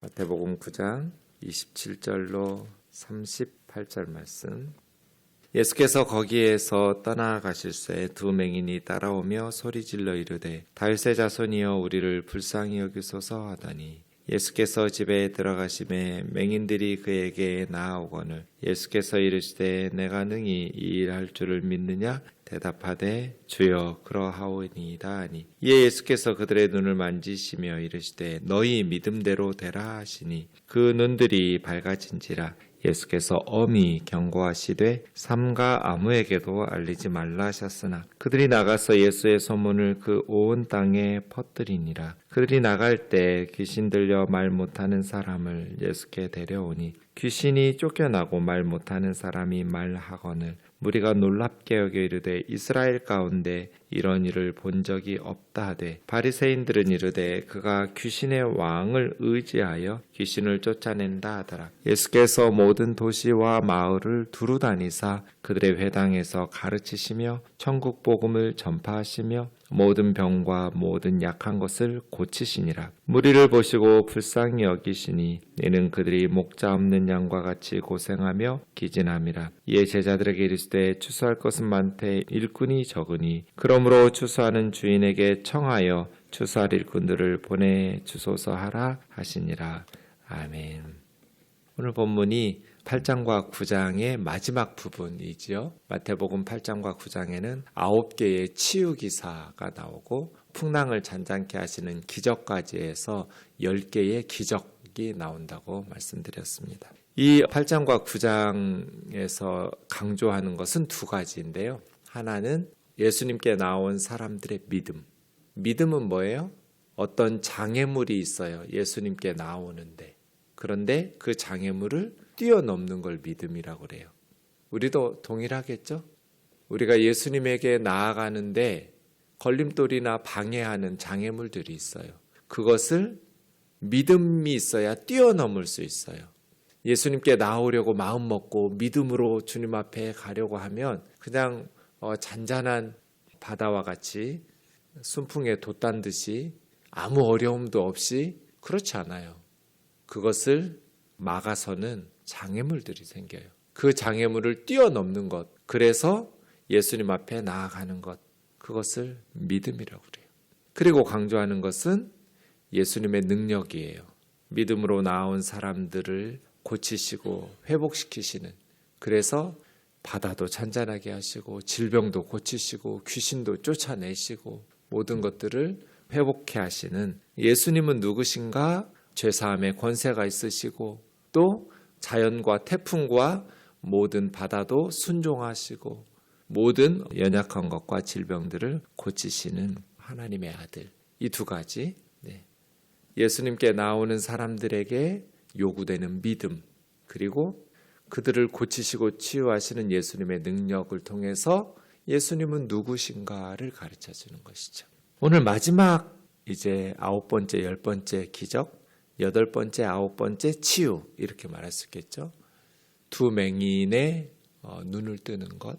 마태복음 9장 27절로 38절 말씀. 예수께서 거기에서 떠나가실새 두 맹인이 따라오며 소리질러 이르되 다윗의 자손이여 우리를 불쌍히 여기소서 하더니 예수께서 집에 들어가심에 맹인들이 그에게 나아오거늘 예수께서 이르시되 내가 능히 이 일 할 줄을 믿느냐 대답하되 주여 그러하오니이다 하니 이에 예수께서 그들의 눈을 만지시며 이르시되 너희 믿음대로 되라 하시니 그 눈들이 밝아진지라. 예수께서 엄히 경고하시되 삼가 아무에게도 알리지 말라 하셨으나 그들이 나가서 예수의 소문을 그 온 땅에 퍼뜨리니라. 그들이 나갈 때 귀신 들려 말 못하는 사람을 예수께 데려오니 귀신이 쫓겨나고 말 못하는 사람이 말하거늘 무리가 놀랍게 여겨 이르되 이스라엘 가운데 이런 일을 본 적이 없다 하되 바리새인들은 이르되 그가 귀신의 왕을 의지하여 귀신을 쫓아낸다 하더라. 예수께서 모든 도시와 마을을 두루 다니사 그들의 회당에서 가르치시며 천국 복음을 전파하시며 모든 병과 모든 약한 것을 고치시니라. 무리를 보시고 불쌍히 여기시니 이는 그들이 목자 없는 양과 같이 고생하며 기진함이라. 이에 제자들에게 이르시되 추수할 것은 많되 일꾼이 적으니 그러므로 추수하는 주인에게 청하여 추수할 일꾼들을 보내주소서 하라 하시니라. 아멘. 오늘 본문이 8장과 9장의 마지막 부분이지요. 마태복음 8장과 9장에는 9개의 치유 기사가 나오고 풍랑을 잔잔케 하시는 기적까지 해서 10개의 기적이 나온다고 말씀드렸습니다. 이 8장과 9장에서 강조하는 것은 두 가지인데요. 하나는 예수님께 나온 사람들의 믿음. 믿음은 뭐예요? 어떤 장애물이 있어요. 예수님께 나오는데. 그런데 그 장애물을 뛰어넘는 걸 믿음이라고 그래요. 우리도 동일하겠죠? 우리가 예수님에게 나아가는데 걸림돌이나 방해하는 장애물들이 있어요. 그것을 믿음이 있어야 뛰어넘을 수 있어요. 예수님께 나오려고 마음 먹고 믿음으로 주님 앞에 가려고 하면 그냥 잔잔한 바다와 같이 순풍에 돛단 듯이 아무 어려움도 없이 그렇지 않아요. 그것을 막아서는 장애물들이 생겨요. 그 장애물을 뛰어넘는 것, 그래서 예수님 앞에 나아가는 것, 그것을 믿음이라고 그래요. 그리고 강조하는 것은 예수님의 능력이에요. 믿음으로 나온 사람들을 고치시고 회복시키시는, 그래서 바다도 잔잔하게 하시고 질병도 고치시고 귀신도 쫓아내시고 모든 것들을 회복케 하시는 예수님은 누구신가? 죄사함의 권세가 있으시고 또 자연과 태풍과 모든 바다도 순종하시고 모든 연약한 것과 질병들을 고치시는 하나님의 아들. 이 두 가지. 예수님께 나오는 사람들에게 요구되는 믿음, 그리고 그들을 고치시고 치유하시는 예수님의 능력을 통해서 예수님은 누구신가를 가르쳐 주는 것이죠. 오늘 마지막 이제 9번째, 10번째 기적, 8번째, 9번째 치유, 이렇게 말할 수 있겠죠. 두 맹인의 눈을 뜨는 것,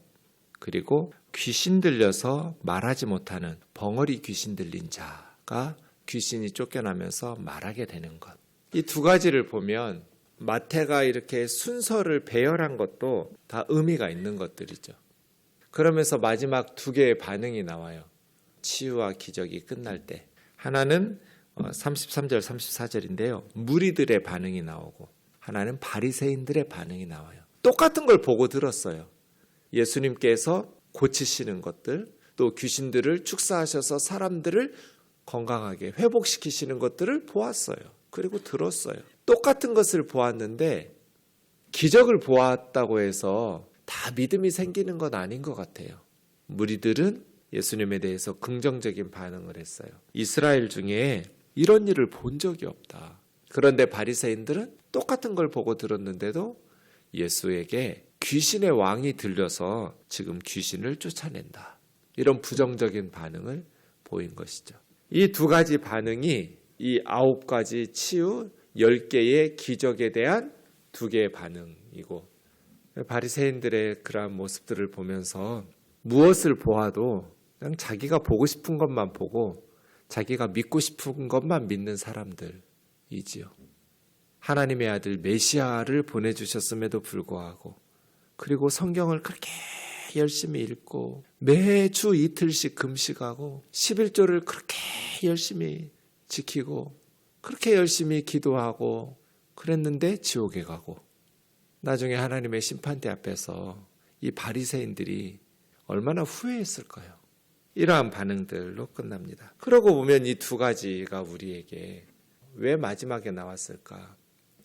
그리고 귀신 들려서 말하지 못하는 벙어리 귀신 들린 자가 귀신이 쫓겨나면서 말하게 되는 것. 이 두 가지를 보면 마태가 이렇게 순서를 배열한 것도 다 의미가 있는 것들이죠. 그러면서 마지막 두 개의 반응이 나와요. 치유와 기적이 끝날 때. 하나는 33절, 34절인데요. 무리들의 반응이 나오고 하나는 바리새인들의 반응이 나와요. 똑같은 걸 보고 들었어요. 예수님께서 고치시는 것들, 또 귀신들을 축사하셔서 사람들을 건강하게 회복시키시는 것들을 보았어요. 그리고 들었어요. 똑같은 것을 보았는데 기적을 보았다고 해서 다 믿음이 생기는 건 아닌 것 같아요. 무리들은 예수님에 대해서 긍정적인 반응을 했어요. 이스라엘 중에 이런 일을 본 적이 없다. 그런데 바리새인들은 똑같은 걸 보고 들었는데도 예수에게 귀신의 왕이 들려서 지금 귀신을 쫓아낸다. 이런 부정적인 반응을 보인 것이죠. 이 두 가지 반응이 이 9가지 치유, 10개의 기적에 대한 두 개의 반응이고, 바리새인들의 그러한 모습들을 보면서 무엇을 보아도 그냥 자기가 보고 싶은 것만 보고 자기가 믿고 싶은 것만 믿는 사람들이지요. 하나님의 아들 메시아를 보내주셨음에도 불구하고, 그리고 성경을 그렇게 열심히 읽고 매주 이틀씩 금식하고 11조를 그렇게 열심히 지키고 그렇게 열심히 기도하고 그랬는데 지옥에 가고, 나중에 하나님의 심판대 앞에서 이 바리새인들이 얼마나 후회했을까요? 이러한 반응들로 끝납니다. 그러고 보면 이 두 가지가 우리에게 왜 마지막에 나왔을까?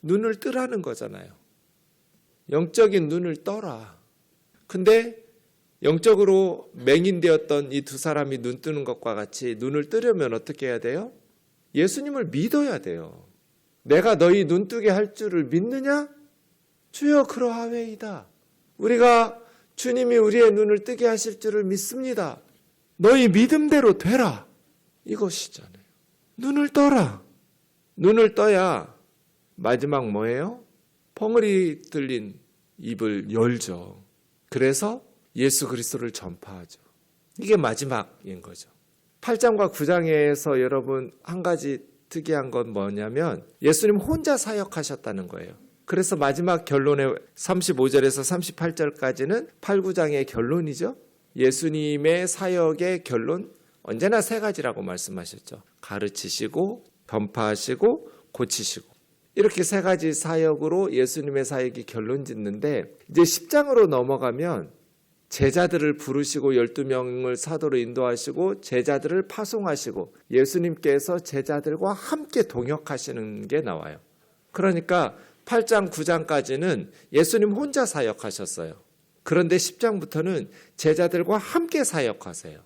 눈을 뜨라는 거잖아요. 영적인 눈을 떠라. 근데 영적으로 맹인되었던 이 두 사람이 눈 뜨는 것과 같이 눈을 뜨려면 어떻게 해야 돼요? 예수님을 믿어야 돼요. 내가 너희 눈 뜨게 할 줄을 믿느냐? 주여 그러하외이다. 우리가 주님이 우리의 눈을 뜨게 하실 줄을 믿습니다. 너희 믿음대로 되라. 이것이잖아요. 눈을 떠라. 눈을 떠야 마지막 뭐예요? 벙어리 뚫린 입을 열죠. 그래서 예수 그리스도를 전파하죠. 이게 마지막인 거죠. 8장과 9장에서 여러분 한 가지 특이한 건 뭐냐면 예수님 혼자 사역하셨다는 거예요. 그래서 마지막 결론의 35절에서 38절까지는 8, 9장의 결론이죠. 예수님의 사역의 결론 언제나 세 가지라고 말씀하셨죠. 가르치시고 전파하시고 고치시고, 이렇게 세 가지 사역으로 예수님의 사역이 결론 짓는데, 이제 10장으로 넘어가면 제자들을 부르시고 12명을 사도로 인도하시고 제자들을 파송하시고 예수님께서 제자들과 함께 동역하시는 게 나와요. 그러니까 8장 9장까지는 예수님 혼자 사역하셨어요. 그런데 10장부터는 제자들과 함께 사역하세요.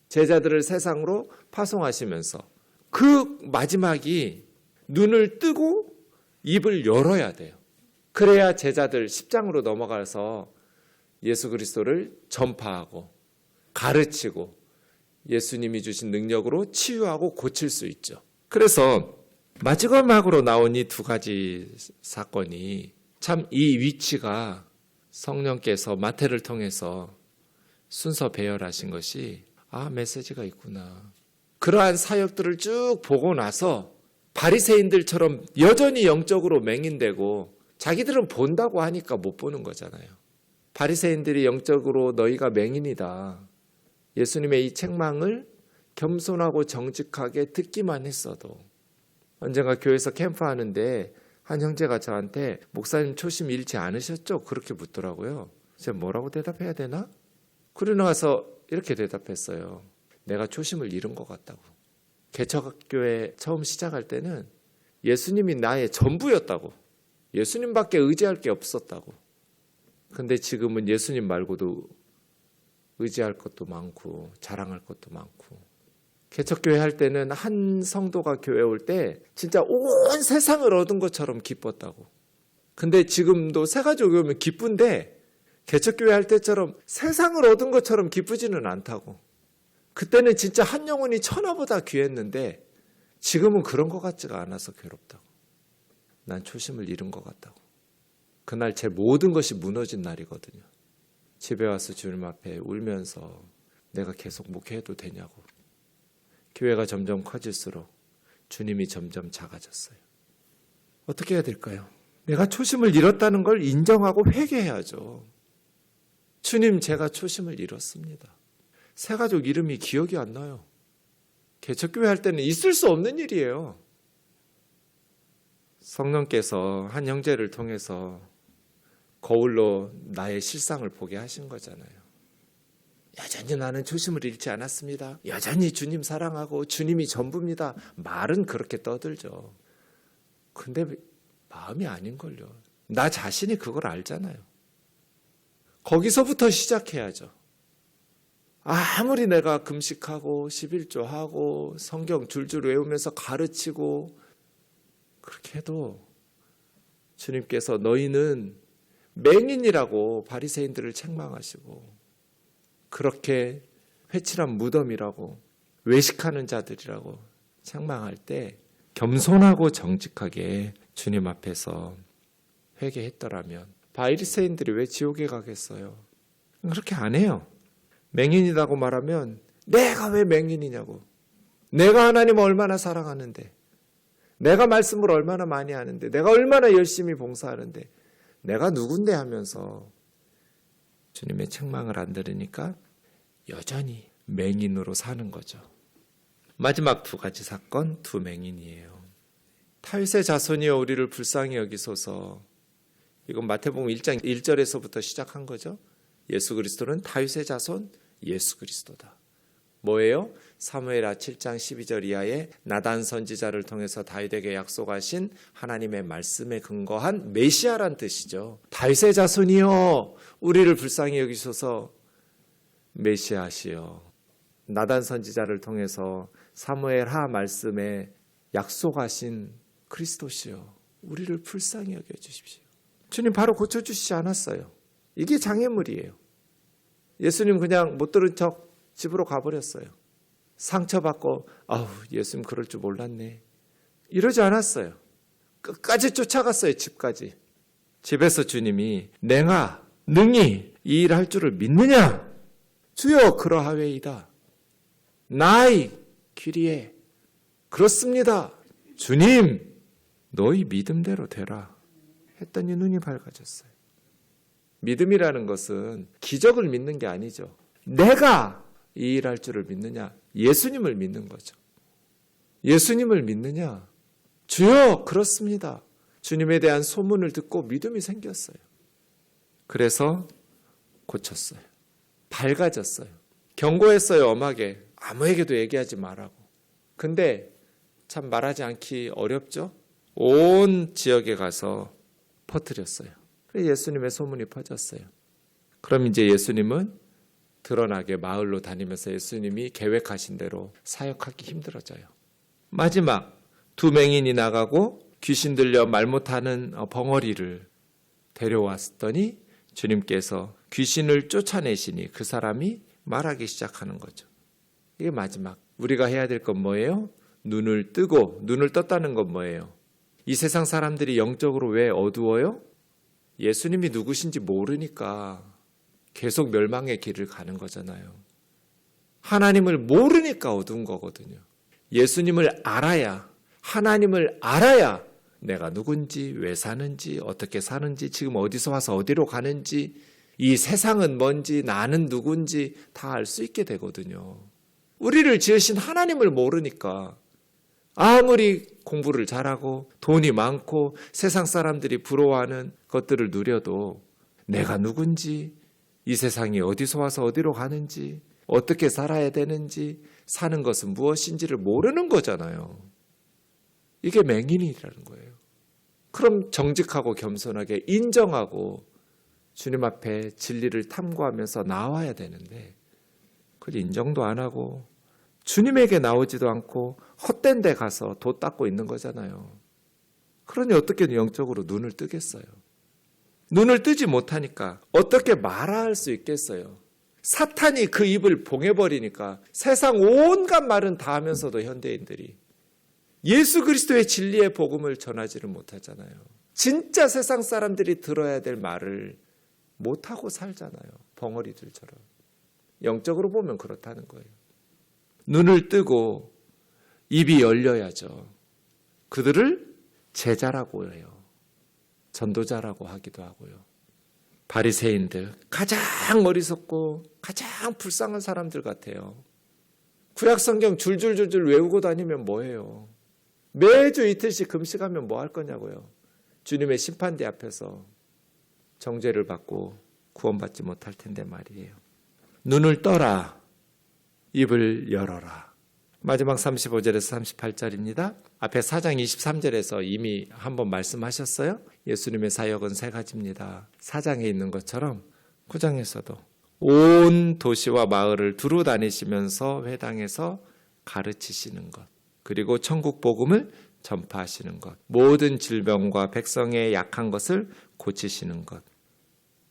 제자들을 세상으로 파송하시면서 그 마지막이 눈을 뜨고 입을 열어야 돼요. 그래야 제자들 10장으로 넘어가서 예수 그리스도를 전파하고 가르치고 예수님이 주신 능력으로 치유하고 고칠 수 있죠. 그래서 마지막으로 나온 이 두 가지 사건이 참 이 위치가 성령께서 마태를 통해서 순서 배열하신 것이 메시지가 있구나. 그러한 사역들을 쭉 보고 나서 바리새인들처럼 여전히 영적으로 맹인되고 자기들은 본다고 하니까 못 보는 거잖아요. 바리새인들이 영적으로 너희가 맹인이다. 예수님의 이 책망을 겸손하고 정직하게 듣기만 했어도. 언젠가 교회에서 캠프하는데 한 형제가 저한테 목사님 초심 잃지 않으셨죠? 그렇게 묻더라고요. 제가 뭐라고 대답해야 되나? 그러고 나서 이렇게 대답했어요. 내가 초심을 잃은 것 같다고. 개척교회 처음 시작할 때는 예수님이 나의 전부였다고. 예수님밖에 의지할 게 없었다고. 근데 지금은 예수님 말고도 의지할 것도 많고 자랑할 것도 많고. 개척교회 할 때는 한 성도가 교회 올 때 진짜 온 세상을 얻은 것처럼 기뻤다고. 근데 지금도 새가족 오면 기쁜데 개척교회 할 때처럼 세상을 얻은 것처럼 기쁘지는 않다고. 그때는 진짜 한 영혼이 천하보다 귀했는데 지금은 그런 것 같지가 않아서 괴롭다고. 난 초심을 잃은 것 같다고. 그날 제 모든 것이 무너진 날이거든요. 집에 와서 주님 앞에 울면서 내가 계속 목회해도 되냐고. 교회가 점점 커질수록 주님이 점점 작아졌어요. 어떻게 해야 될까요? 내가 초심을 잃었다는 걸 인정하고 회개해야죠. 주님, 제가 초심을 잃었습니다. 새가족 이름이 기억이 안 나요. 개척교회 할 때는 있을 수 없는 일이에요. 성령께서 한 형제를 통해서 거울로 나의 실상을 보게 하신 거잖아요. 여전히 나는 초심을 잃지 않았습니다. 여전히 주님 사랑하고 주님이 전부입니다. 말은 그렇게 떠들죠. 근데 마음이 아닌걸요. 나 자신이 그걸 알잖아요. 거기서부터 시작해야죠. 아무리 내가 금식하고 11조하고 성경 줄줄 외우면서 가르치고 그렇게 해도 주님께서 너희는 맹인이라고 바리새인들을 책망하시고 그렇게 회칠한 무덤이라고 외식하는 자들이라고 책망할 때 겸손하고 정직하게 주님 앞에서 회개했더라면 바리새인들이 왜 지옥에 가겠어요? 그렇게 안 해요. 맹인이라고 말하면 내가 왜 맹인이냐고. 내가 하나님을 얼마나 사랑하는데 내가 말씀을 얼마나 많이 하는데, 내가 얼마나 열심히 봉사하는데, 내가 누군데 하면서 주님의 책망을 안 들으니까 여전히 맹인으로 사는 거죠. 마지막 두 가지 사건, 두 맹인이에요. 다윗의 자손이여 우리를 불쌍히 여기소서. 이건 마태복음 1장 1절에서부터 시작한 거죠. 예수 그리스도는 다윗의 자손 예수 그리스도다. 뭐예요? 사무엘하 7장 12절 이하에 나단 선지자를 통해서 다윗에게 약속하신 하나님의 말씀에 근거한 메시아란 뜻이죠. 다윗의 자손이여 우리를 불쌍히 여기소서. 메시아시여. 나단 선지자를 통해서 사무엘하 말씀에 약속하신 그리스도시여 우리를 불쌍히 여겨주십시오. 주님 바로 고쳐주시지 않았어요. 이게 장애물이에요. 예수님 그냥 못 들은 척 집으로 가버렸어요. 상처받고 아우 예수님 그럴 줄 몰랐네. 이러지 않았어요. 끝까지 쫓아갔어요. 집까지. 집에서 주님이 내가 능히 이 일 할 줄을 믿느냐? 주여 그러하외이다. 나의 귀리에 그렇습니다. 주님 너희 믿음대로 되라 했더니 눈이 밝아졌어요. 믿음이라는 것은 기적을 믿는 게 아니죠. 내가 이 일 할 줄을 믿느냐? 예수님을 믿는 거죠. 예수님을 믿느냐? 주여 그렇습니다. 주님에 대한 소문을 듣고 믿음이 생겼어요. 그래서 고쳤어요. 밝아졌어요. 경고했어요. 엄하게. 아무에게도 얘기하지 말라고. 근데 참 말하지 않기 어렵죠. 온 지역에 가서 퍼뜨렸어요. 그래서 예수님의 소문이 퍼졌어요. 그럼 이제 예수님은 드러나게 마을로 다니면서 예수님이 계획하신 대로 사역하기 힘들어져요. 마지막 두 맹인이 나가고 귀신 들려 말 못하는 벙어리를 데려왔더니 주님께서 귀신을 쫓아내시니 그 사람이 말하기 시작하는 거죠. 이게 마지막. 우리가 해야 될 건 뭐예요? 눈을 뜨고, 눈을 떴다는 건 뭐예요? 이 세상 사람들이 영적으로 왜 어두워요? 예수님이 누구신지 모르니까 계속 멸망의 길을 가는 거잖아요. 하나님을 모르니까 어두운 거거든요. 예수님을 알아야, 하나님을 알아야 내가 누군지, 왜 사는지, 어떻게 사는지, 지금 어디서 와서 어디로 가는지, 이 세상은 뭔지, 나는 누군지 다 알 수 있게 되거든요. 우리를 지으신 하나님을 모르니까 아무리 공부를 잘하고 돈이 많고 세상 사람들이 부러워하는 것들을 누려도 내가 누군지, 이 세상이 어디서 와서 어디로 가는지, 어떻게 살아야 되는지, 사는 것은 무엇인지를 모르는 거잖아요. 이게 맹인이라는 거예요. 그럼 정직하고 겸손하게 인정하고 주님 앞에 진리를 탐구하면서 나와야 되는데 그걸 인정도 안 하고 주님에게 나오지도 않고 헛된 데 가서 도 닦고 있는 거잖아요. 그러니 어떻게 영적으로 눈을 뜨겠어요? 눈을 뜨지 못하니까 어떻게 말할 수 있겠어요? 사탄이 그 입을 봉해버리니까 세상 온갖 말은 다 하면서도 현대인들이 예수 그리스도의 진리의 복음을 전하지를 못하잖아요. 진짜 세상 사람들이 들어야 될 말을 못하고 살잖아요. 벙어리들처럼. 영적으로 보면 그렇다는 거예요. 눈을 뜨고 입이 열려야죠. 그들을 제자라고 해요. 전도자라고 하기도 하고요. 바리새인들, 가장 어리석고 가장 불쌍한 사람들 같아요. 구약 성경 줄줄줄줄 외우고 다니면 뭐해요? 매주 이틀씩 금식하면 뭐 할 거냐고요. 주님의 심판대 앞에서 정죄를 받고 구원받지 못할 텐데 말이에요. 눈을 떠라, 입을 열어라. 마지막 35절에서 38절입니다. 앞에 4장 23절에서 이미 한번 말씀하셨어요. 예수님의 사역은 세 가지입니다. 4장에 있는 것처럼 9장에서도 온 도시와 마을을 두루 다니시면서 회당에서 가르치시는 것, 그리고 천국 복음을 전파하시는 것, 모든 질병과 백성의 약한 것을 고치시는 것.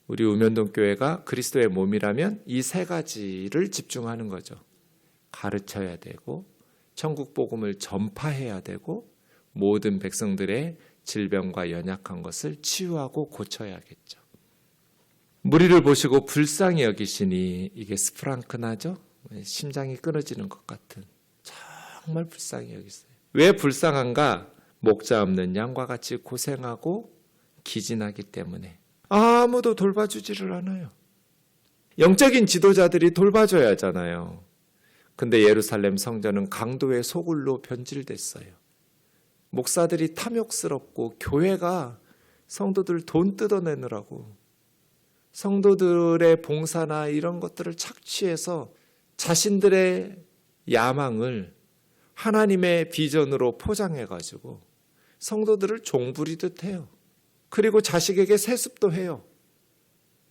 우리 우면동 교회가 그리스도의 몸이라면 이 세 가지를 집중하는 거죠. 가르쳐야 되고 천국 복음을 전파해야 되고 모든 백성들의 질병과 연약한 것을 치유하고 고쳐야겠죠. 무리를 보시고 불쌍히 여기시니, 이게 스프랑크나죠? 심장이 끊어지는 것 같은, 정말 불쌍히 여기세요. 왜 불쌍한가? 목자 없는 양과 같이 고생하고 기진하기 때문에 아무도 돌봐주지를 않아요. 영적인 지도자들이 돌봐줘야 하잖아요. 근데 예루살렘 성전은 강도의 소굴로 변질됐어요. 목사들이 탐욕스럽고 교회가 성도들 돈 뜯어내느라고 성도들의 봉사나 이런 것들을 착취해서 자신들의 야망을 하나님의 비전으로 포장해가지고 성도들을 종부리듯 해요. 그리고 자식에게 세습도 해요.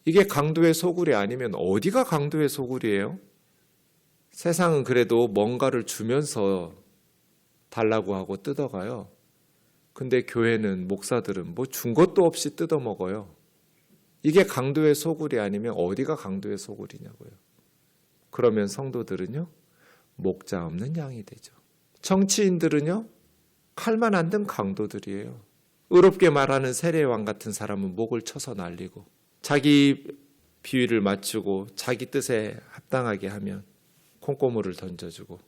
이게 강도의 소굴이 아니면 어디가 강도의 소굴이에요? 세상은 그래도 뭔가를 주면서 달라고 하고 뜯어가요. 근데 교회는, 목사들은 뭐 준 것도 없이 뜯어먹어요. 이게 강도의 소굴이 아니면 어디가 강도의 소굴이냐고요. 그러면 성도들은요, 목자 없는 양이 되죠. 정치인들은요, 칼만 안 든 강도들이에요. 의롭게 말하는 세례왕 같은 사람은 목을 쳐서 날리고 자기 비위를 맞추고 자기 뜻에 합당하게 하면 콩고물을 던져주고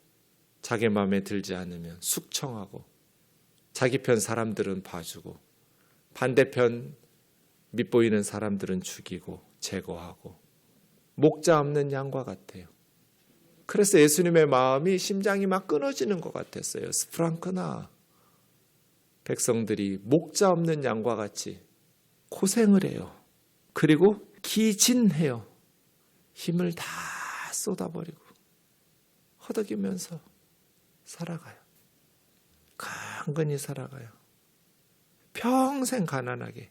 자기 마음에 들지 않으면 숙청하고 자기 편 사람들은 봐주고 반대편 밑보이는 사람들은 죽이고 제거하고 목자 없는 양과 같아요. 그래서 예수님의 마음이 심장이 막 끊어지는 것 같았어요. 스프랑크나 백성들이 목자 없는 양과 같이 고생을 해요. 그리고 기진해요. 힘을 다 쏟아버리고 허덕이면서 살아가요. 강건히 살아가요. 평생 가난하게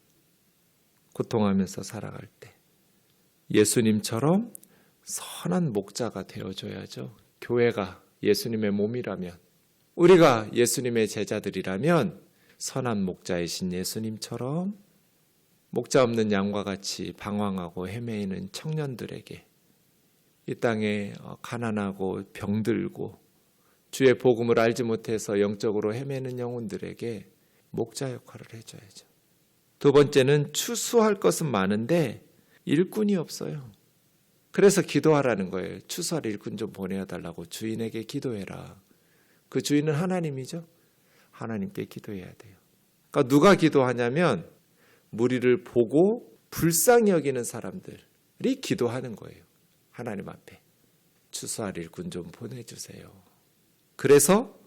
고통하면서 살아갈 때 예수님처럼 선한 목자가 되어줘야죠. 교회가 예수님의 몸이라면, 우리가 예수님의 제자들이라면 선한 목자이신 예수님처럼 목자 없는 양과 같이 방황하고 헤매이는 청년들에게, 이 땅에 가난하고 병들고 주의 복음을 알지 못해서 영적으로 헤매는 영혼들에게 목자 역할을 해줘야죠. 두 번째는 추수할 것은 많은데 일꾼이 없어요. 그래서 기도하라는 거예요. 추수할 일꾼 좀 보내달라고. 주인에게 기도해라. 그 주인은 하나님이죠. 하나님께 기도해야 돼요. 그러니까 누가 기도하냐면 무리를 보고 불쌍히 여기는 사람들이 기도하는 거예요. 하나님 앞에 추수할 일꾼 좀 보내주세요. 그래서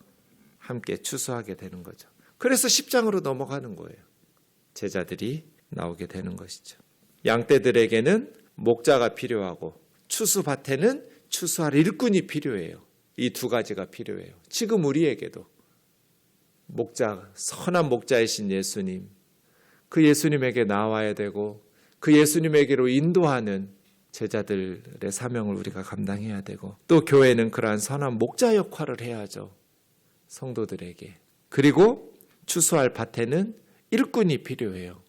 함께 추수하게 되는 거죠. 그래서 10장으로 넘어가는 거예요. 제자들이 나오게 되는 것이죠. 양떼들에게는 목자가 필요하고 추수밭에는 추수할 일꾼이 필요해요. 이 두 가지가 필요해요. 지금 우리에게도 목자, 선한 목자이신 예수님, 그 예수님에게 나와야 되고 그 예수님에게로 인도하는 제자들의 사명을 우리가 감당해야 되고, 또 교회는 그러한 선한 목자 역할을 해야죠. 성도들에게. 그리고 추수할 밭에는 일꾼이 필요해요.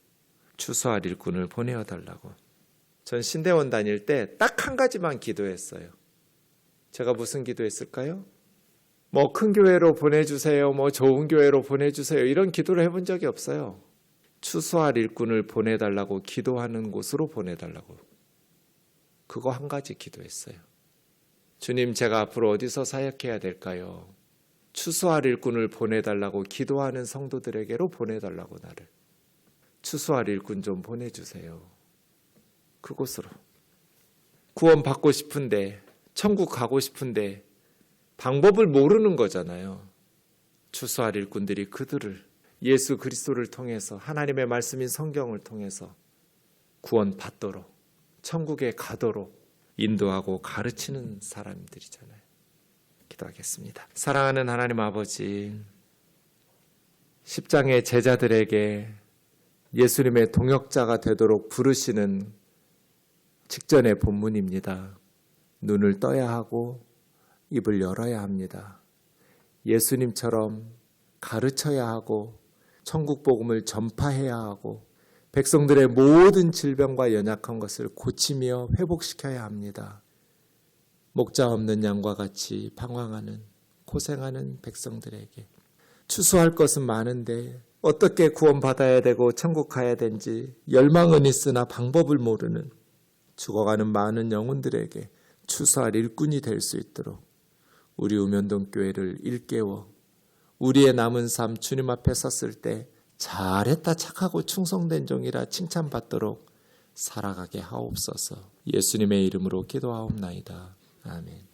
추수할 일꾼을 보내어달라고. 전 신대원 다닐 때 딱 한 가지만 기도했어요. 제가 무슨 기도했을까요? 뭐 큰 교회로 보내주세요, 뭐 좋은 교회로 보내주세요, 이런 기도를 해본 적이 없어요. 추수할 일꾼을 보내달라고, 기도하는 곳으로 보내달라고. 그거 한 가지 기도했어요. 주님, 제가 앞으로 어디서 사역해야 될까요? 추수할 일꾼을 보내달라고, 기도하는 성도들에게로 보내달라고, 나를. 추수할 일꾼 좀 보내주세요. 그곳으로. 구원 받고 싶은데, 천국 가고 싶은데 방법을 모르는 거잖아요. 추수할 일꾼들이 그들을 예수 그리스도를 통해서, 하나님의 말씀인 성경을 통해서 구원 받도록, 천국에 가도록 인도하고 가르치는 사람들이잖아요. 기도하겠습니다. 사랑하는 하나님 아버지, 10장의 제자들에게 예수님의 동역자가 되도록 부르시는 직전의 본문입니다. 눈을 떠야 하고 입을 열어야 합니다. 예수님처럼 가르쳐야 하고 천국 복음을 전파해야 하고 백성들의 모든 질병과 연약한 것을 고치며 회복시켜야 합니다. 목자 없는 양과 같이 방황하는, 고생하는 백성들에게 추수할 것은 많은데 어떻게 구원받아야 되고 천국 가야 되는지 열망은 있으나 방법을 모르는 죽어가는 많은 영혼들에게 추수할 일꾼이 될 수 있도록 우리 우면동 교회를 일깨워 우리의 남은 삶 주님 앞에 섰을 때 잘했다 착하고 충성된 종이라 칭찬받도록 살아가게 하옵소서. 예수님의 이름으로 기도하옵나이다. 아멘.